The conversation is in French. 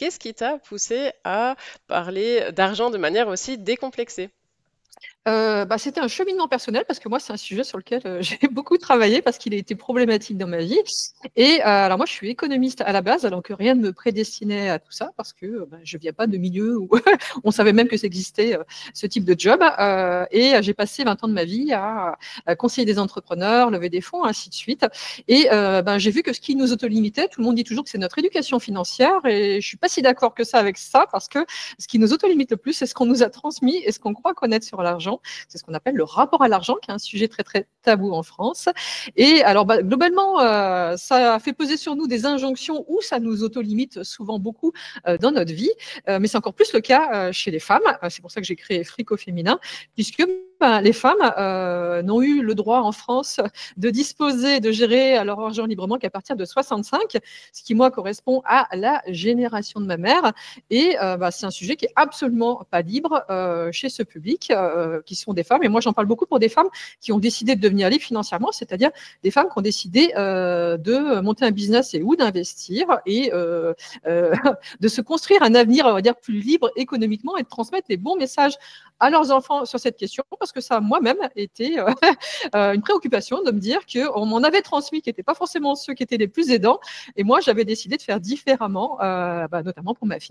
qu'est-ce qui t'a poussé à parler d'argent de manière aussi décomplexée? C'était un cheminement personnel parce que moi, c'est un sujet sur lequel j'ai beaucoup travaillé parce qu'il a été problématique dans ma vie. Et alors moi, je suis économiste à la base, alors que rien ne me prédestinait à tout ça parce que je viens pas de milieu où on savait même que ça existait, ce type de job. Et j'ai passé 20 ans de ma vie à conseiller des entrepreneurs, lever des fonds, ainsi de suite. Et j'ai vu que ce qui nous autolimitait, tout le monde dit toujours que c'est notre éducation financière, et je suis pas si d'accord que ça avec ça parce que ce qui nous autolimite le plus, c'est ce qu'on nous a transmis et ce qu'on croit connaître sur l'argent. C'est ce qu'on appelle le rapport à l'argent, qui est un sujet très, très tabou en France. Et alors, globalement, ça fait peser sur nous des injonctions où ça nous autolimite souvent beaucoup dans notre vie. Mais c'est encore plus le cas chez les femmes. C'est pour ça que j'ai créé Frico Féminin, puisque les femmes n'ont eu le droit en France de disposer, de gérer leur argent librement qu'à partir de 65, ce qui, moi, correspond à la génération de ma mère. Et c'est un sujet qui est absolument pas libre chez ce public, qui sont des femmes. Et moi, j'en parle beaucoup pour des femmes qui ont décidé de devenir libres financièrement, c'est-à-dire des femmes qui ont décidé de monter un business ou d'investir et de se construire un avenir, on va dire, plus libre économiquement et de transmettre les bons messages à leurs enfants sur cette question, parce que ça a moi-même été une préoccupation de me dire qu'on m'en avait transmis qui n'étaient pas forcément ceux qui étaient les plus aidants. Et moi, j'avais décidé de faire différemment, notamment pour ma fille.